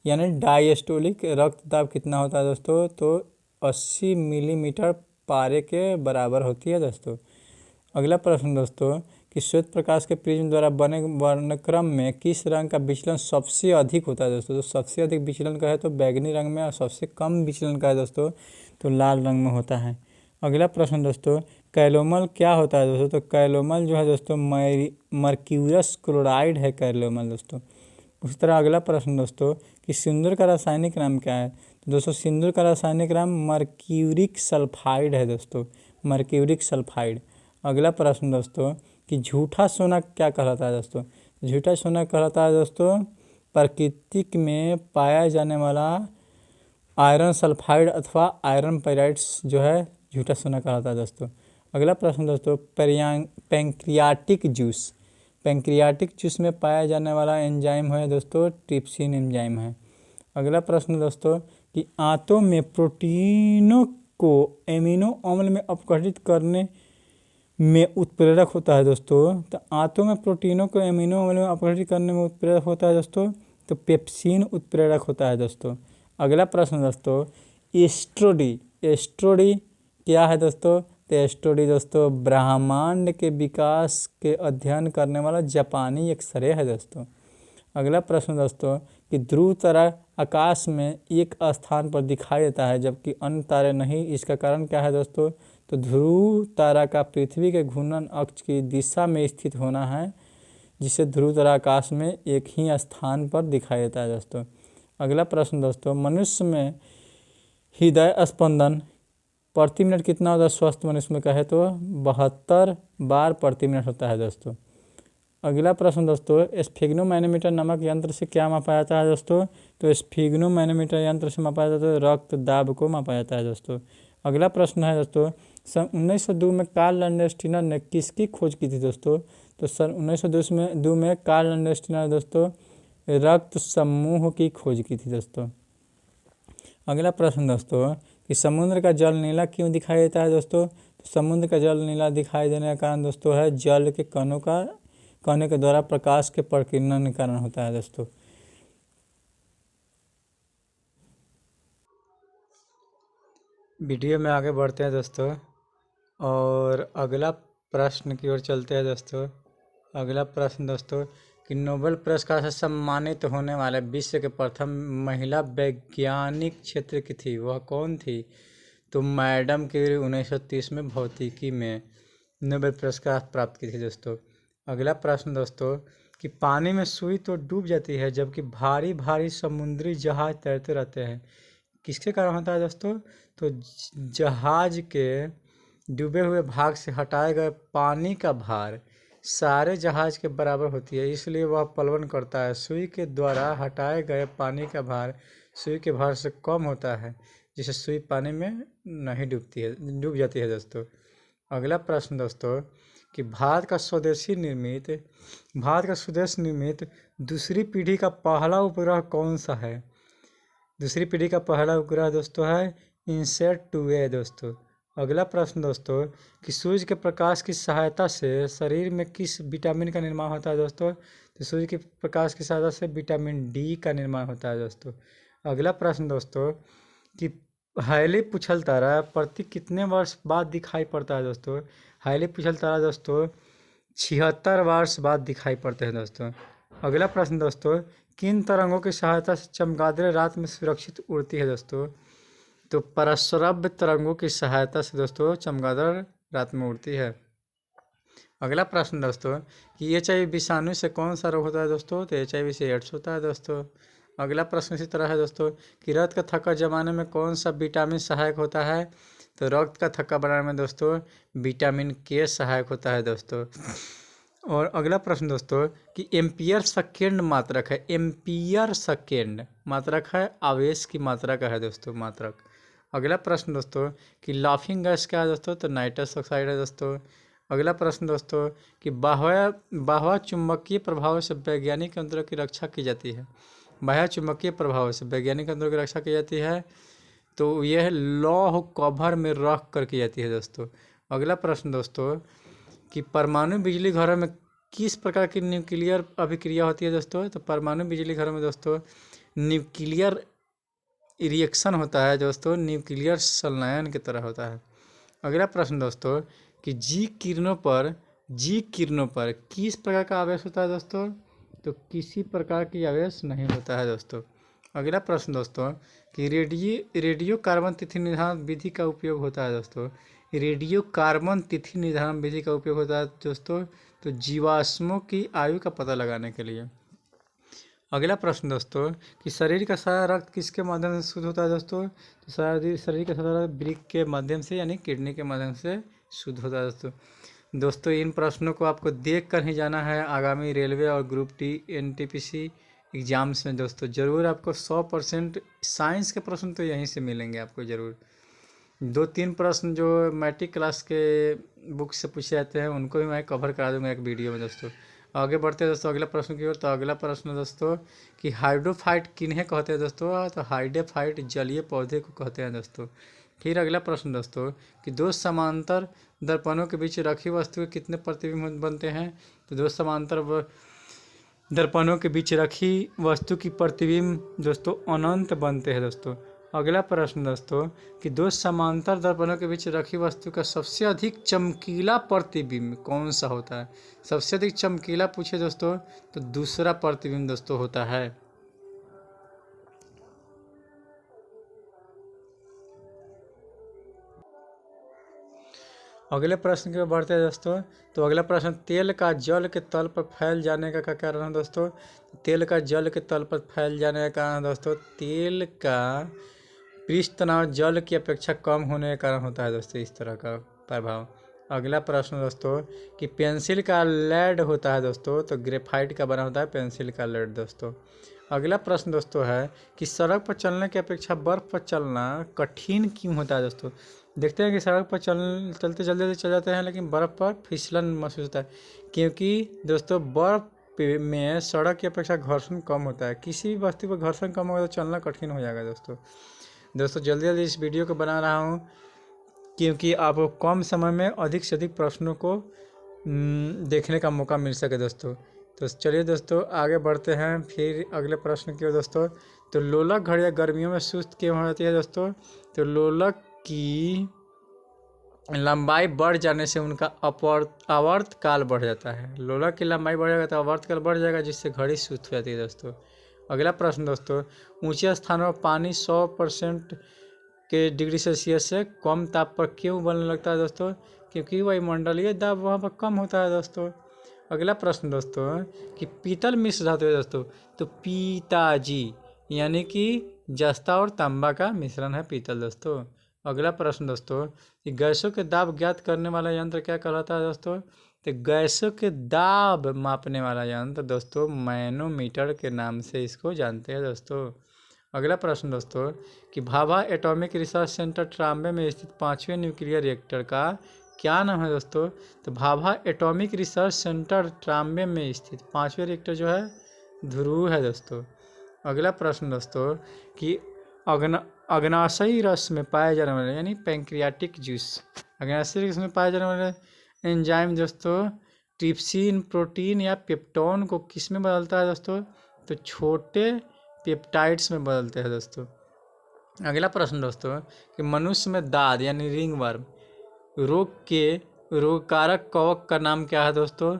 यानी डायस्टोलिक रक्तदाब कितना होता है दोस्तों? तो 80 मिलीमीटर पारे के बराबर होती है दोस्तों। अगला प्रश्न दोस्तों कि श्वेत प्रकाश के प्रिज्म द्वारा बने वर्णक्रम में किस रंग का विचलन सबसे अधिक होता है दोस्तों? तो सबसे अधिक विचलन का है तो बैगनी रंग में, और सबसे कम विचलन का है दोस्तों तो लाल रंग में होता है। अगला प्रश्न दोस्तों कैलोमल क्या होता है दोस्तों? तो कैलोमल जो है दोस्तों मर्क्यूरस क्लोराइड है कैलोमल दोस्तों। उसी तरह अगला प्रश्न दोस्तों कि सिंदूर का रासायनिक नाम क्या है? तो दोस्तों सिंदूर का रासायनिक नाम मर्क्यूरिक सल्फाइड है दोस्तों, मर्क्यूरिक सल्फाइड। अगला प्रश्न दोस्तों कि झूठा सोना क्या कहलाता है दोस्तों? झूठा सोना कहलाता है दोस्तों प्रकृति में पाया जाने वाला आयरन सल्फाइड अथवा आयरन पाइराइड्स जो है झूठा सोना कहलाता है दोस्तों। अगला प्रश्न दोस्तों पैंक्रियाटिक जूस में पाया जाने वाला एंजाइम है दोस्तों ट्रिप्सिन एंजाइम है। अगला प्रश्न दोस्तों कि आंतों में प्रोटीनों को एमिनो अम्ल में अपघटित करने में उत्प्रेरक होता है दोस्तों। तो आंतों में प्रोटीनों को एमिनो अम्ल में अपघटित करने में उत्प्रेरक होता है दोस्तों तो पेप्सिन उत्प्रेरक होता है दोस्तों। अगला प्रश्न दोस्तों एस्ट्रोडी क्या है दोस्तों? तो एस्ट्रोडी दोस्तों ब्रह्मांड के विकास के अध्ययन करने वाला जापानी एक्सरे है दोस्तों। अगला प्रश्न दोस्तों कि ध्रुव तारा आकाश में एक स्थान पर दिखाई देता है जबकि अन्य तारे नहीं, इसका कारण क्या है दोस्तों? तो ध्रुव तारा का पृथ्वी के घूर्णन अक्ष की दिशा में स्थित होना है, जिससे ध्रुव तारा आकाश में एक ही स्थान पर दिखाई देता है दोस्तों। अगला प्रश्न दोस्तों मनुष्य में हृदय स्पंदन प्रति मिनट कितना होता है? स्वस्थ मनुष्य में कहे तो 72 बार प्रति मिनट होता है दोस्तों। अगला प्रश्न दोस्तों स्फिग्नोमैनोमीटर नामक यंत्र से क्या मापा जाता है दोस्तों? तो स्फिग्नोमैनोमीटर यंत्र से मापा जाता है रक्त दाब को मापा जाता है दोस्तों। अगला प्रश्न है दोस्तों, सन 1902 में कार्ल लैंडस्टीनर ने किसकी खोज की थी दोस्तों? तो सन 1902 में कार्ल लैंडस्टीनर दोस्तों रक्त समूह की खोज की थी दोस्तों। अगला प्रश्न दोस्तों, कि समुद्र का जल नीला क्यों दिखाई देता है दोस्तों? तो समुद्र का जल नीला दिखाई देने का कारण दोस्तों है जल के कणों के द्वारा प्रकाश के प्रकीर्णन के कारण होता है दोस्तों। वीडियो में आगे बढ़ते हैं दोस्तों और अगला प्रश्न की ओर चलते हैं दोस्तों। अगला प्रश्न दोस्तों, कि नोबेल पुरस्कार से सम्मानित होने वाले विश्व के प्रथम महिला वैज्ञानिक क्षेत्र की थी, वह कौन थी? तो मैडम क्यूरी 1930 में भौतिकी में नोबेल पुरस्कार प्राप्त की थी दोस्तों। अगला प्रश्न दोस्तों, कि पानी में सुई तो डूब जाती है जबकि भारी भारी समुद्री जहाज तैरते रहते हैं, किसके कारण होता है दोस्तों? तो जहाज के डूबे हुए भाग से हटाए गए पानी का भार सारे जहाज के बराबर होती है, इसलिए वह प्लवन करता है। सुई के द्वारा हटाए गए पानी का भार सुई के भार से कम होता है, जिससे सुई पानी में नहीं डूब जाती है दोस्तों। अगला प्रश्न दोस्तों, कि भारत का स्वदेशी निर्मित दूसरी पीढ़ी का पहला उपग्रह कौन सा है? दूसरी पीढ़ी का पहला उपग्रह दोस्तों है इनसैट 2A दोस्तों। अगला प्रश्न दोस्तों, कि सूर्य के प्रकाश की सहायता से शरीर में किस विटामिन का निर्माण होता है दोस्तों? तो सूर्य के प्रकाश की सहायता से विटामिन डी का निर्माण होता है दोस्तों। अगला प्रश्न दोस्तों, कि हाईली पूछल तारा प्रति कितने वर्ष बाद दिखाई पड़ता है दोस्तों? हाईली पूछल तारा दोस्तों 76 वर्ष बाद दिखाई पड़ते हैं दोस्तों। अगला प्रश्न दोस्तों, किन तरंगों की सहायता से चमगादड़ रात में सुरक्षित उड़ती है दोस्तों? तो परश्रव्य तरंगों की सहायता से दोस्तों चमगादड़ रात में उड़ती है। अगला प्रश्न दोस्तों, कि HIV विषाणु से कौन सा रोग होता है दोस्तों? तो HIV से एड्स होता है दोस्तों। अगला प्रश्न इसी तरह है दोस्तों, कि रक्त का थक्का जमाने में कौन सा विटामिन सहायक होता है? तो रक्त का थक्का बनाने में दोस्तों विटामिन के सहायक होता है दोस्तों। और अगला प्रश्न दोस्तों, कि एम्पियर सेकेंड मात्रक है, एम्पियर सेकेंड मात्रक है, आवेश की मात्रा का है दोस्तों मात्रक। अगला प्रश्न दोस्तों, कि लाफिंग गैस क्या है दोस्तों? तो नाइट्रस ऑक्साइड है दोस्तों। अगला प्रश्न दोस्तों, कि बाह्य चुंबकीय प्रभाव से वैज्ञानिक यंत्रों की रक्षा की जाती है, बाह्य चुंबकीय प्रभाव से वैज्ञानिक यंत्रों की रक्षा की जाती है, तो यह लौह कवर में रख कर की जाती है दोस्तों। अगला प्रश्न दोस्तों, कि परमाणु बिजली घरों में किस प्रकार की न्यूक्लियर अभिक्रिया होती है दोस्तों? तो परमाणु बिजली घरों में दोस्तों न्यूक्लियर रिएक्शन होता है दोस्तों, न्यूक्लियर संलयन की तरह होता है। अगला प्रश्न दोस्तों, कि जी किरणों पर किस प्रकार का आवेश होता है दोस्तों? तो किसी प्रकार की आवेश नहीं होता है दोस्तों। अगला प्रश्न दोस्तों, कि रेडियो कार्बन तिथि निर्धारण विधि का उपयोग होता है दोस्तों। रेडियो कार्बन तिथि निर्धारण विधि का उपयोग होता है दोस्तों तो जीवाश्मों की आयु का पता लगाने के लिए। अगला प्रश्न दोस्तों, कि शरीर का सारा रक्त किसके माध्यम से शुद्ध होता है दोस्तों? तो शरीर का सारा रक्त वृक्क के माध्यम से यानी किडनी के माध्यम से शुद्ध होता है दोस्तों। इन प्रश्नों को आपको देख कर ही जाना है आगामी रेलवे और ग्रुप डी NTPC एग्जाम्स में दोस्तों। ज़रूर आपको 100% साइंस के प्रश्न तो यहीं से मिलेंगे आपको ज़रूर। 2-3 प्रश्न जो मैट्रिक क्लास के बुक से पूछे जाते हैं उनको भी मैं कवर करा दूंगा एक वीडियो में दोस्तों। आगे बढ़ते हैं दोस्तों अगला प्रश्न की ओर। तो अगला प्रश्न दोस्तों, कि हाइड्रोफाइट किन्हें कहते हैं दोस्तों? तो हाइड्रोफाइट जलीय पौधे को कहते हैं दोस्तों। फिर अगला प्रश्न दोस्तों, कि दो समांतर दर्पणों के बीच रखी वस्तु के कितने प्रतिबिंब बनते हैं? तो दो समांतर दर्पणों के बीच रखी वस्तु की प्रतिबिंब दोस्तों अनंत बनते हैं दोस्तों। अगला प्रश्न दोस्तों, कि दो समांतर दर्पणों के बीच रखी वस्तु का सबसे अधिक चमकीला प्रतिबिंब कौन सा होता है? सबसे अधिक चमकीला पूछे दोस्तों तो दूसरा प्रतिबिंब दोस्तों होता है। अगले प्रश्न की ओर बढ़ते हैं दोस्तों। तो अगला प्रश्न, तेल का जल के तल पर फैल जाने का क्या कारण है दोस्तों? तेल का जल के तल पर फैल जाने का कारण दोस्तों तेल का पृष्ठ तनाव जल की अपेक्षा कम होने के कारण होता है दोस्तों, इस तरह का प्रभाव। अगला प्रश्न दोस्तों, कि पेंसिल का लेड होता है दोस्तों तो ग्रेफाइट का बना होता है पेंसिल का लेड दोस्तों। अगला प्रश्न दोस्तों है कि सड़क पर चलने की अपेक्षा बर्फ़ पर चलना कठिन क्यों होता है दोस्तों। देखते हैं कि सड़क पर चलते जल्दी चल जाते हैं, लेकिन बर्फ़ पर फिसलन महसूस होता है, क्योंकि दोस्तों बर्फ़ में सड़क की अपेक्षा घर्षण कम होता है। किसी भी वस्तु पर घर्षण कम होगा तो चलना कठिन हो जाएगा दोस्तों जल्दी जल्दी इस वीडियो को बना रहा हूँ क्योंकि आपको कम समय में अधिक से अधिक प्रश्नों को देखने का मौका मिल सके दोस्तों। तो चलिए दोस्तों आगे बढ़ते हैं फिर अगले प्रश्न की ओर दोस्तों। तो लोलक घड़ियाँ गर्मियों में सुस्त क्यों हो जाती है दोस्तों। तो लोलक की लंबाई बढ़ जाने से उनका आवर्त काल बढ़ जाता है। लोलक की लंबाई बढ़ेगा तो आवर्त काल बढ़ जाएगा, जिससे घड़ी सुस्त हो जाती है दोस्तों। अगला प्रश्न दोस्तों, ऊंचे स्थानों पर पानी 100% के डिग्री सेल्सियस से कम ताप पर क्यों उबलने लगता है दोस्तों। क्योंकि वायुमंडलीय दाब वहाँ पर कम होता है दोस्तों। अगला प्रश्न दोस्तों कि पीतल मिश्र धातु है दोस्तों। तो पिताजी यानी कि जस्ता और तांबा का मिश्रण है पीतल दोस्तों। अगला प्रश्न दोस्तों कि गैसों के दाब ज्ञात करने वाला यंत्र क्या कहलाता है दोस्तों। तो गैसों के दाब मापने वाला यंत्र दोस्तों मैनोमीटर के नाम से इसको जानते हैं दोस्तों। अगला प्रश्न दोस्तों कि Bhabha atomic research centre Trombay में स्थित 5वें न्यूक्लियर रिएक्टर का क्या नाम है दोस्तों। तो Bhabha atomic research centre Trombay में स्थित 5वें रिएक्टर जो है ध्रुव है दोस्तों। अगला प्रश्न दोस्तों कि अग्नाशयी रस में पाए जाने वाले यानी पैंक्रियाटिक जूस, अग्नाशयी रस में पाए जाने वाले एंजाइम दोस्तों ट्रिप्सिन प्रोटीन या पेप्टोन को किस में बदलता है दोस्तों। तो छोटे पेप्टाइड्स में बदलते हैं दोस्तों। अगला प्रश्न दोस्तों कि मनुष्य में दाद यानी रिंगवर्म रोग के रोगकारक कवक का नाम क्या है दोस्तों।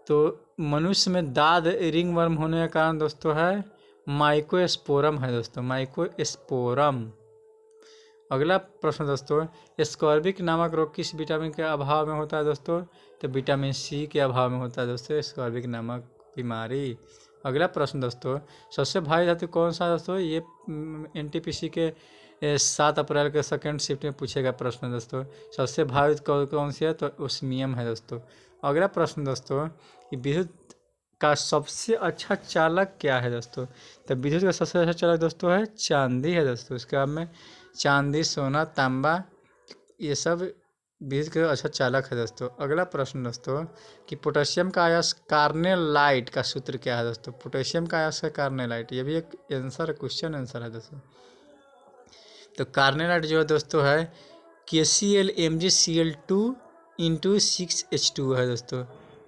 तो मनुष्य में दाद रिंगवर्म होने का कारण दोस्तों है माइकोस्पोरम है दोस्तों, माइकोस्पोरम। अगला प्रश्न दोस्तों स्कॉर्बिक नामक रोग किस विटामिन के अभाव में होता है दोस्तों। तो विटामिन सी के अभाव में होता है दोस्तों स्कॉर्बिक नामक बीमारी। अगला प्रश्न दोस्तों सबसे भारी धातु कौन सा दोस्तों। ये एनटीपीसी के 7 अप्रैल के सेकंड शिफ्ट में पूछेगा प्रश्न दोस्तों। सबसे भारी कौन सी है तो ओस्मियम है दोस्तों। अगला प्रश्न दोस्तों कि विद्युत का सबसे अच्छा चालक क्या है दोस्तों। तो विद्युत का सबसे अच्छा चालक दोस्तों है चांदी है दोस्तों। इसके बाद में चांदी सोना तांबा ये सब विद्युत का अच्छा चालक है दोस्तों। अगला प्रश्न दोस्तों कि पोटेशियम का अयस्क कार्नेलाइट का सूत्र क्या है दोस्तों। पोटेशियम का अयस्क कार्नेलाइट, ये भी एक आंसर क्वेश्चन आंसर है दोस्तों। तो कार्नेलाइट जो है दोस्तों है KCl Mgcl2 × 6H2 है दोस्तों।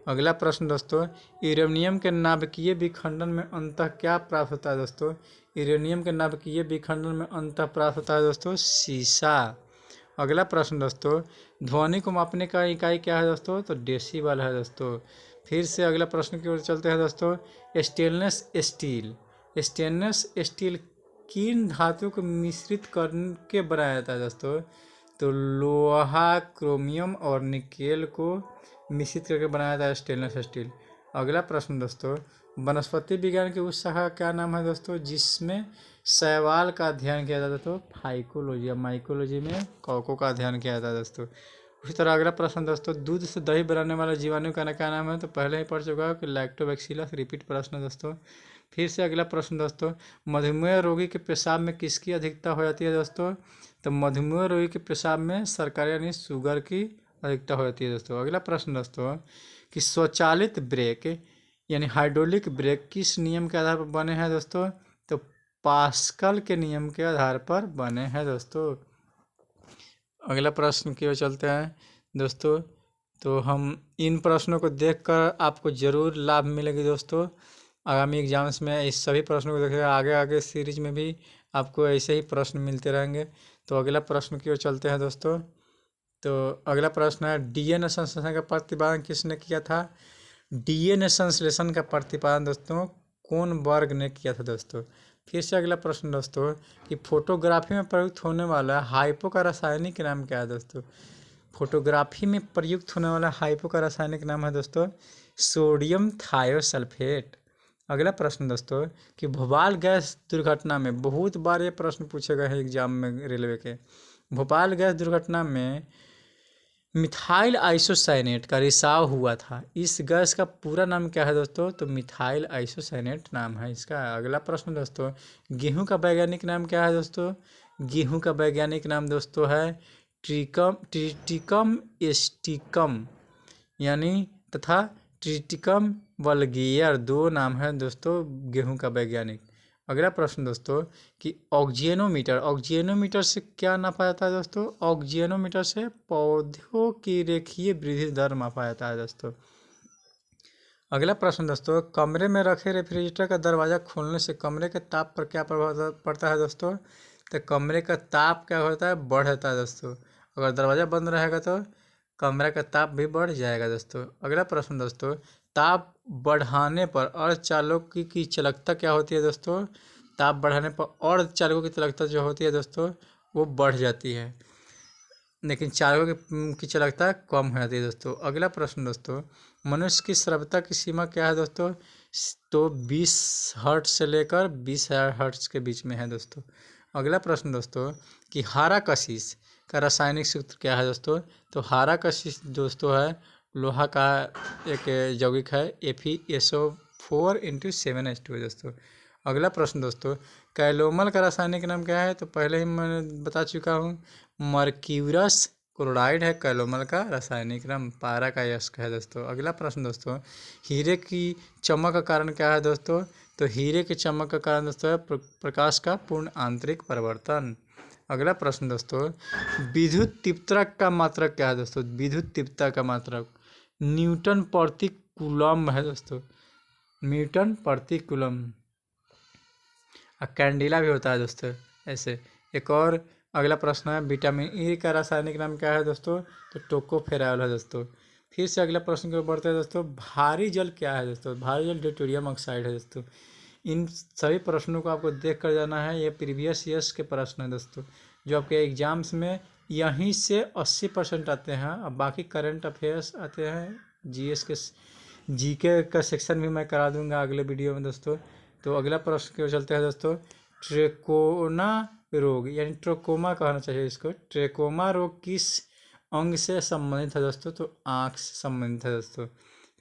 अगला प्रश्न दोस्तों यूरेनियम के नाभिकीय विखंडन में अंततः क्या प्राप्त होता है दोस्तों। यूरेनियम के नाभिकीय विखंडन में अंततः प्राप्त होता है दोस्तों सीसा। अगला प्रश्न दोस्तों ध्वनि को मापने का इकाई क्या है दोस्तों। तो डेसिबल है दोस्तों। फिर से अगला प्रश्न की ओर चलते हैं दोस्तों। स्टेनलेस स्टील किन धातु को मिश्रित करके बनाया जाता है दोस्तों। तो लोहा क्रोमियम और निकेल को मिश्रित करके बनाया जाता है स्टेनलेस स्टील। अगला प्रश्न दोस्तों वनस्पति विज्ञान की उस शाखा का क्या नाम है दोस्तों जिसमें शैवाल का अध्ययन किया जाता है। तो फाइकोलॉजी या माइकोलॉजी में कवकों का अध्ययन किया जाता है दोस्तों। उसी तरह अगला प्रश्न दोस्तों दूध से दही बनाने वाले जीवाणु का क्या नाम है। तो पहले ही पढ़ चुका है कि लैक्टोबैक्सीलस। रिपीट प्रश्न दोस्तों। फिर से अगला प्रश्न दोस्तों मधुमेह रोगी के पेशाब में किसकी अधिकता हो जाती है दोस्तों। तो मधुमेह रोगी के पेशाब में शर्करा यानी शुगर की अधिकता हो जाती है दोस्तों। अगला प्रश्न दोस्तों कि स्वचालित ब्रेक यानी हाइड्रोलिक ब्रेक किस नियम के आधार पर बने हैं दोस्तों। तो पास्कल के नियम के आधार पर बने हैं दोस्तों। अगला प्रश्न की ओर चलते हैं दोस्तों। तो हम इन प्रश्नों को देखकर आपको ज़रूर लाभ मिलेगी दोस्तों। आगामी एग्जाम्स में इस सभी प्रश्नों को देखिएगा। आगे आगे सीरीज में भी आपको ऐसे ही प्रश्न मिलते रहेंगे। तो अगला प्रश्न की ओर चलते हैं दोस्तों। तो अगला प्रश्न है डीएनए संश्लेषण का प्रतिपादन किसने किया था। डीएनए संश्लेषण का प्रतिपादन दोस्तों कौन वर्ग ने किया था दोस्तों। फिर से अगला प्रश्न दोस्तों कि फोटोग्राफी में प्रयुक्त होने वाला हाइपो का रासायनिक नाम क्या है दोस्तों। फोटोग्राफी में प्रयुक्त होने वाला हाइपो का रासायनिक नाम है दोस्तों सोडियम थायोसल्फेट। अगला प्रश्न दोस्तों कि भोपाल गैस दुर्घटना में बहुत बार ये प्रश्न पूछे गए हैं एग्जाम में रेलवे के। भोपाल गैस दुर्घटना में मिथाइल आइसोसाइनेट का रिसाव हुआ था, इस गैस का पूरा नाम क्या है दोस्तों? तो मिथाइल आइसोसाइनेट नाम है इसका। अगला प्रश्न दोस्तों, गेहूं का वैज्ञानिक नाम क्या है दोस्तों? गेहूं का वैज्ञानिक नाम दोस्तों है ट्रिटिकम एस्टिकम, यानी तथा ट्रिटिकम वल्गेयर, दो नाम है दोस्तों गेहूं का वैज्ञानिक। अगला प्रश्न दोस्तों कि ऑक्जियनोमीटर से क्या नापा जाता है दोस्तों? ऑक्जियनोमीटर से पौधों की रेखीय वृद्धि दर मापा जाता है दोस्तों। अगला प्रश्न दोस्तों, कमरे में रखे रेफ्रिजरेटर का दरवाज़ा खोलने से कमरे के ताप पर क्या प्रभाव पड़ता है दोस्तों? तो कमरे का ताप क्या होता है? बढ़ जाता है दोस्तों। अगर दरवाज़ा बंद रहेगा तो कमरे का ताप भी बढ़ जाएगा दोस्तों। अगला प्रश्न दोस्तों, ताप बढ़ाने पर अर्धचालकों की चालकता क्या होती है दोस्तों? ताप बढ़ाने पर अर्धचालकों की चालकता जो होती है दोस्तों वो बढ़ जाती है, लेकिन चालकों की चालकता कम हो जाती है दोस्तों। अगला प्रश्न दोस्तों, मनुष्य की श्रव्यता की सीमा क्या है दोस्तों? तो 20 हर्ट्ज से लेकर 20,000 हर्ट्ज के बीच में है दोस्तों। अगला प्रश्न दोस्तों कि हारा कशिश का रासायनिक सूत्र क्या है दोस्तों? तो हारा कशिश दोस्तों है लोहा का एक यौगिक है, FeSO4 × 7H2 है दोस्तों। अगला प्रश्न दोस्तों, कैलोमल का रासायनिक नाम क्या है? तो पहले ही मैं बता चुका हूँ, मर्क्यूरस क्लोराइड है कैलोमल का रासायनिक नाम, पारा का यस्क है दोस्तों। अगला प्रश्न दोस्तों, हीरे की चमक का कारण क्या है दोस्तों? तो हीरे की चमक का कारण दोस्तों है प्रकाश का पूर्ण आंतरिक परिवर्तन। अगला प्रश्न दोस्तों, विद्युत तीव्रता का मात्रक क्या है दोस्तों? विद्युत तीव्रता का मात्रक न्यूटन प्रति कूलम है दोस्तों, न्यूटन प्रति कूलम। कैंडिला भी होता है दोस्तों ऐसे। एक और अगला प्रश्न है, विटामिन ई का रासायनिक नाम क्या है दोस्तों? तो टोकोफेरॉल है दोस्तों। फिर से अगला प्रश्न की ओर बढ़ते हैं दोस्तों, भारी जल क्या है दोस्तों? भारी जल ड्यूटेरियम ऑक्साइड है दोस्तों। इन सभी प्रश्नों को आपको देख कर जाना है, ये प्रीवियस ईयर्स के प्रश्न हैं दोस्तों, जो आपके एग्जाम्स में यहीं से 80% आते हैं। अब बाकी करंट अफेयर्स आते हैं, जीएस के जीके का सेक्शन भी मैं करा दूंगा अगले वीडियो में दोस्तों। तो अगला प्रश्न की ओर चलते हैं दोस्तों, ट्रेकोना रोग यानी ट्रोकोमा कहना चाहिए इसको, ट्रेकोमा रोग किस अंग से संबंधित है दोस्तों? तो आँख से संबंधित है दोस्तों।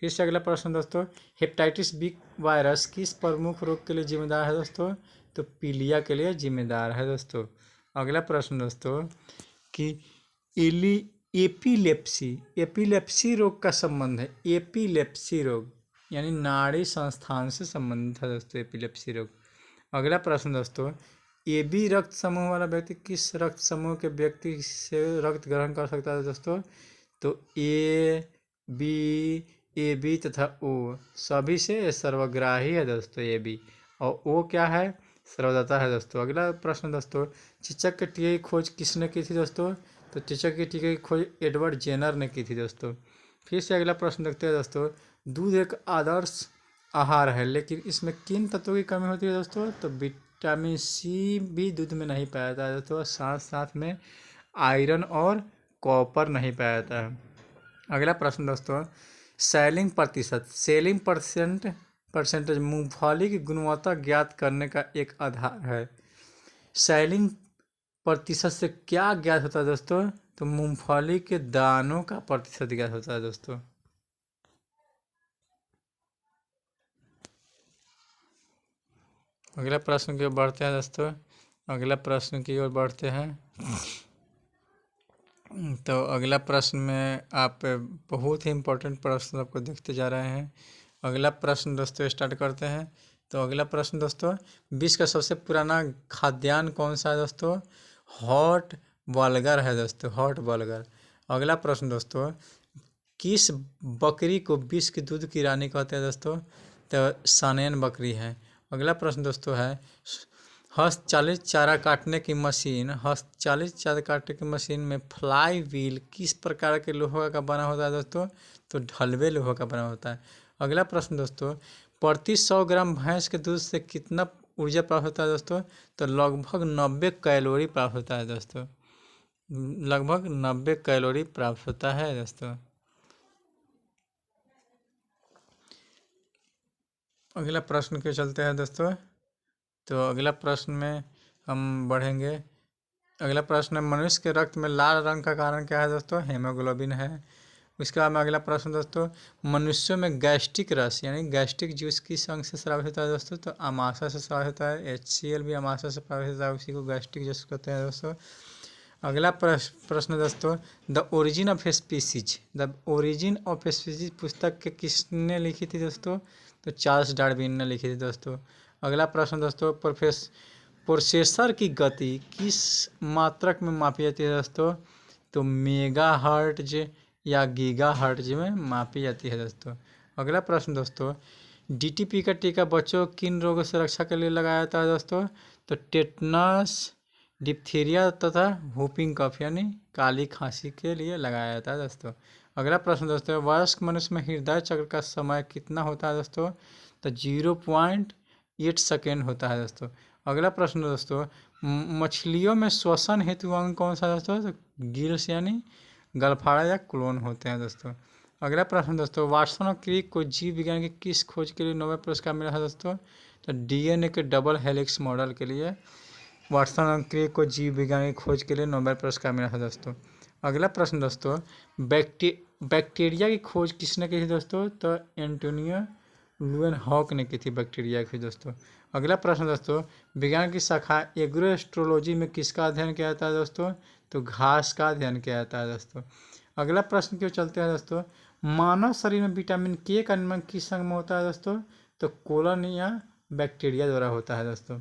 फिर से अगला प्रश्न दोस्तों, हेपेटाइटिस बी वायरस किस प्रमुख रोग के लिए जिम्मेदार है दोस्तों? तो पीलिया के लिए जिम्मेदार है दोस्तों। अगला प्रश्न दोस्तों कि एपिलेप्सी रोग का संबंध है, एपिलेप्सी रोग यानी नाड़ी संस्थान से संबंधित है दोस्तों एपिलेप्सी रोग। अगला प्रश्न दोस्तों, ए बी रक्त समूह वाला व्यक्ति किस रक्त समूह के व्यक्ति से रक्त ग्रहण कर सकता है दोस्तों? तो ए बी तथा ओ सभी से सर्वग्राही है दोस्तों ए बी, और ओ क्या है? सर्वदाता है दोस्तों। अगला प्रश्न दोस्तों, चेचक के टीके की खोज किसने की थी दोस्तों? तो चेचक के टीके की खोज एडवर्ड जेनर ने की थी दोस्तों। फिर से अगला प्रश्न देखते हैं दोस्तों, दूध एक आदर्श आहार है, लेकिन इसमें किन तत्वों की कमी होती है दोस्तों? तो विटामिन सी भी दूध में नहीं पाया जाता है दोस्तों, साथ साथ में आयरन और कॉपर नहीं पाया जाता है। अगला प्रश्न दोस्तों, सेलिंग परसेंटेज मूंगफली की गुणवत्ता ज्ञात करने का एक आधार है। सेलिंग प्रतिशत से क्या ज्ञात होता है दोस्तों? तो मूंगफली के दानों का प्रतिशत ज्ञात होता है दोस्तों। अगला प्रश्न की ओर बढ़ते हैं दोस्तों, अगला प्रश्न की ओर बढ़ते हैं। तो अगला प्रश्न में आप बहुत ही इम्पोर्टेंट प्रश्न आपको देखते जा रहे हैं। अगला प्रश्न दोस्तों स्टार्ट करते हैं। तो अगला प्रश्न दोस्तों, विश्व का सबसे पुराना खाद्यान्न कौन सा है दोस्तों? हॉट बर्गर है दोस्तों, हॉट बर्गर। अगला प्रश्न दोस्तों, किस बकरी को विश्व की दूध की रानी कहते हैं दोस्तों? तो सानेन बकरी है। अगला प्रश्न दोस्तों है, हस्तचालित चारा काटने की मशीन में फ्लाई व्हील किस प्रकार के लोहा का बना होता है दोस्तों? तो ढलवे लोहा का बना होता है। अगला प्रश्न दोस्तों, प्रति 100 ग्राम भैंस के दूध से कितना ऊर्जा प्राप्त होता है दोस्तों? तो लगभग 90 कैलोरी प्राप्त होता है दोस्तों, लगभग 90 कैलोरी प्राप्त होता है दोस्तों। अगला प्रश्न के चलते हैं दोस्तों। तो अगला प्रश्न में हम बढ़ेंगे अगला प्रश्न है, मनुष्य के रक्त में लाल रंग का कारण क्या है दोस्तों? हेमोग्लोबिन है। उसके बाद में अगला प्रश्न दोस्तों, मनुष्यों में गैस्ट्रिक रस यानी गैस्ट्रिक जूस किस अंग से स्रावित होता है दोस्तों? तो अमाशय से स्रावित होता है। HCl भी अमाशय से स्रावित होता है, उसी को गैस्ट्रिक जूस कहते हैं दोस्तों। अगला प्रश्न दोस्तों, the origin of species, the origin of species पुस्तक के किसने लिखी थी दोस्तों? तो चार्ल्स डार्विन ने लिखी थी दोस्तों। अगला प्रश्न दोस्तों, प्रोसेसर की गति किस मात्रक में मापी जाती है दोस्तों? तो मेगा हर्ट्ज या गीगा हर्ट्ज में मापी जाती है दोस्तों। अगला प्रश्न दोस्तों, DTP का टीका बच्चों किन रोगों से रक्षा के लिए लगाया जाता है दोस्तों? तो टेटनस, डिप्थीरिया तथा व्हूपिंग कफ यानी काली खांसी के लिए लगाया जाता है दोस्तों। अगला प्रश्न दोस्तों, वयस्क मनुष्य में हृदय चक्र का समय कितना होता है दोस्तों? तो 0.8 सेकेंड होता है दोस्तों। अगला प्रश्न दोस्तों, मछलियों में श्वसन हेतु अंग कौन सा दोस्तों? तो गिल्स यानी गलफाड़ा या क्लोन होते हैं दोस्तों। अगला प्रश्न दोस्तों, वाटसन और क्रिक को जीव विज्ञान की किस खोज के लिए नोबेल पुरस्कार मिला है दोस्तों? तो DNA के डबल हेलिक्स मॉडल के लिए वाटसन और क्रिक को जीव विज्ञान की खोज के लिए नोबेल पुरस्कार मिला था दोस्तों। अगला प्रश्न दोस्तों, बैक्टीरिया की खोज किसने की थी दोस्तों? तो एंटोनियो लुएनहॉक ने की थी बैक्टीरिया की दोस्तों। अगला प्रश्न दोस्तों, विज्ञान की शाखा एग्रोएस्ट्रोलॉजी में किसका अध्ययन किया जाता है दोस्तों? तो घास का अध्ययन किया जाता है दोस्तों। अगला प्रश्न क्यों चलते हैं दोस्तों, मानव शरीर में विटामिन के का निर्माण किस अंग में होता है दोस्तों? तो कोलन या बैक्टीरिया द्वारा होता है दोस्तों।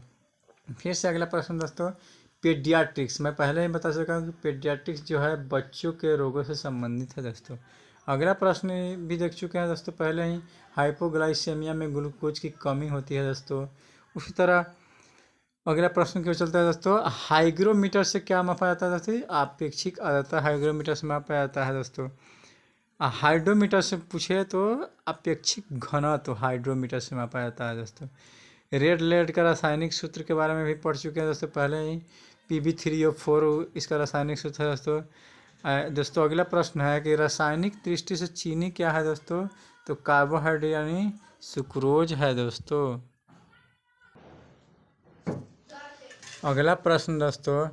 फिर से अगला प्रश्न दोस्तों, पेडियाट्रिक्स, मैं पहले ही बता चुका हूँ कि पेडियाट्रिक्स जो है बच्चों के रोगों से संबंधित है दोस्तों। अगला प्रश्न भी देख चुके हैं दोस्तों पहले ही, हाइपोग्लाइसेमिया में ग्लूकोज की कमी होती है दोस्तों। उसी तरह अगला प्रश्न क्यों चलता है दोस्तों, हाइग्रोमीटर से क्या मापा जाता है दोस्तों? आपेक्षिक आर्द्रता हाइग्रोमीटर से मापा जाता है दोस्तों। हाइड्रोमीटर से पूछे तो अपेक्षिक घनत्व हाइड्रोमीटर से मापा जाता है दोस्तों। रेड लेड का रासायनिक सूत्र के बारे में भी पढ़ चुके हैं दोस्तों पहले ही, Pb3O4 इसका रासायनिक सूत्र है दोस्तों। दोस्तों अगला प्रश्न है कि रासायनिक दृष्टि से चीनी क्या है दोस्तों? तो कार्बोहाइड्रेट यानी सुक्रोज है दोस्तों। अगला प्रश्न दोस्तों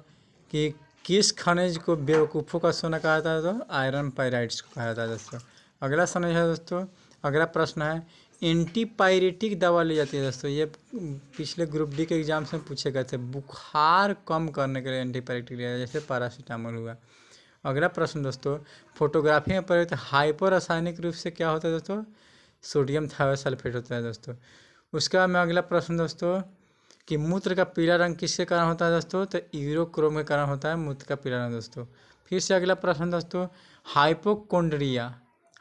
कि किस खनिज को बेवकूफ़ों का सोना कहा जाता है? तो आयरन पाइराइट्स को कहा जाता है दोस्तों। अगला खनिज है दोस्तों, अगला प्रश्न है, एंटीपायरेटिक दवा ली जाती है दोस्तों, ये पिछले ग्रुप डी के एग्जाम से पूछे गए थे, बुखार कम करने के लिए एंटीपायरेटिक लिया जैसे पैरासीटामोल हुआ। अगला प्रश्न दोस्तों, फोटोग्राफी में प्रयुक्त हाइपो रासायनिक रूप से क्या होता है दोस्तों? सोडियम थायोसल्फेट होता है दोस्तों। उसके बाद में अगला प्रश्न दोस्तों कि मूत्र का पीला रंग किसके कारण होता है दोस्तों? तो यूरोक्रोम के कारण होता है मूत्र का पीला रंग दोस्तों। फिर से अगला प्रश्न दोस्तों,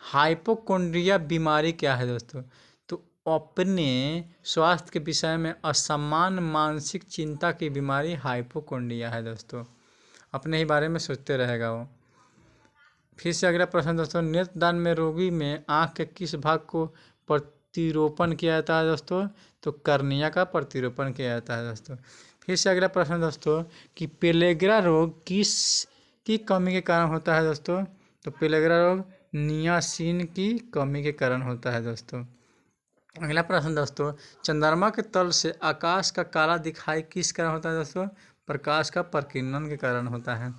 हाइपोकोंड्रिया बीमारी क्या है दोस्तों? तो अपने स्वास्थ्य के विषय में असमान मानसिक चिंता की बीमारी हाइपोकोंड्रिया है दोस्तों, अपने ही बारे में सोचते रहेगा वो। फिर से अगला प्रश्न दोस्तों, नेत्रदान में रोगी में आँख के किस भाग को प्रतिरोपण किया जाता है दोस्तों? तो कर्निया का प्रतिरोपण किया जाता है दोस्तों। फिर से अगला प्रश्न दोस्तों कि पेलेग्रा रोग किस की कमी के कारण होता है दोस्तों? तो पेलेग्रा रोग नियासिन की कमी के कारण होता है दोस्तों। अगला प्रश्न दोस्तों, चंद्रमा के तल से आकाश का काला दिखाई किस कारण होता है दोस्तों? प्रकाश का प्रकीर्णन के कारण होता है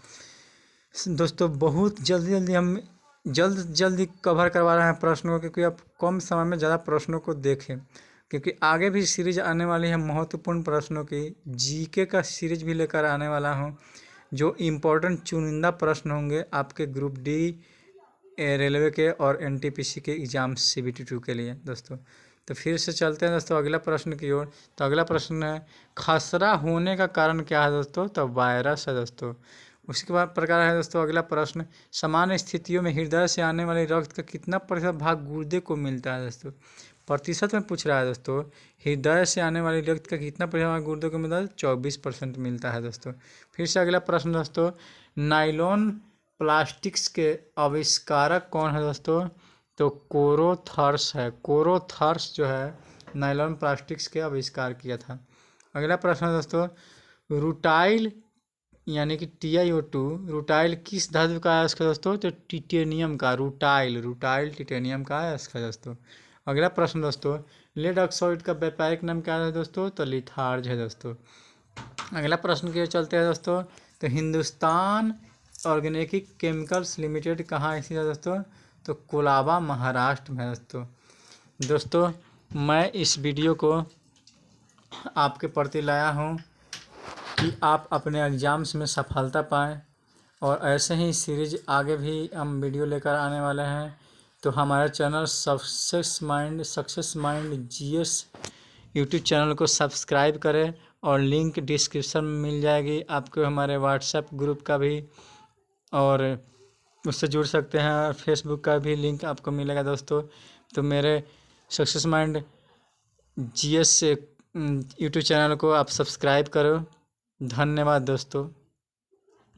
दोस्तों। बहुत जल्दी हम जल्दी कवर करवा रहे हैं प्रश्नों को, क्योंकि आप कम समय में ज़्यादा प्रश्नों को देखें, क्योंकि आगे भी सीरीज आने वाली है महत्वपूर्ण प्रश्नों की। जीके का सीरीज भी लेकर आने वाला हूँ, जो इम्पोर्टेंट चुनिंदा प्रश्न होंगे आपके ग्रुप डी रेलवे के और NTPC के एग्ज़ाम CBT 2 के लिए दोस्तों। तो फिर से चलते हैं दोस्तों अगला प्रश्न की ओर। तो अगला प्रश्न है, खसरा होने का कारण क्या है दोस्तों? तो वायरस है दोस्तों। उसके बाद प्रकार है दोस्तों अगला प्रश्न, सामान्य स्थितियों में हृदय से आने वाले रक्त का कितना प्रतिशत भाग गुर्दे को मिलता है दोस्तों? प्रतिशत में पूछ रहा है दोस्तों, हृदय से आने वाले रक्त का कितना प्रतिशत भाग गुर्दे को मिलता है? 24% मिलता है दोस्तों। फिर से अगला प्रश्न दोस्तों, नाइलॉन प्लास्टिक्स के आविष्कारक कौन है दोस्तों? तो कोरोथर्स है। कोरोथर्स जो है नाइलॉन प्लास्टिक्स के आविष्कार किया था। अगला प्रश्न है दोस्तों, रूटाइल यानी कि TiO2 रूटाइल किस धातु का अयस्क है दोस्तों? तो टिटेनियम का। रूटाइल टिटेनियम का अयस्क है दोस्तों। अगला प्रश्न दोस्तों, लेड ऑक्साइड का व्यापारिक नाम क्या है दोस्तों? तो लिथार्ज है दोस्तों। अगला प्रश्न की ओर चलते हैं दोस्तों, तो हिंदुस्तान ऑर्गेनिक केमिकल्स लिमिटेड कहाँ स्थित है दोस्तों? तो कोलाबा महाराष्ट्र में है दोस्तों। दोस्तों मैं इस वीडियो को आपके प्रति लाया हूँ कि आप अपने एग्ज़ाम्स में सफलता पाएँ, और ऐसे ही सीरीज आगे भी हम वीडियो लेकर आने वाले हैं। तो हमारे channel success mind GS YouTube channel को सब्सक्राइब करें, और लिंक डिस्क्रिप्शन में मिल जाएगी आपको हमारे व्हाट्सएप ग्रुप का भी, और उससे जुड़ सकते हैं, और फेसबुक का भी लिंक आपको मिलेगा दोस्तों। तो मेरे success mind GS YouTube channel को आप सब्सक्राइब करो। धन्यवाद दोस्तों।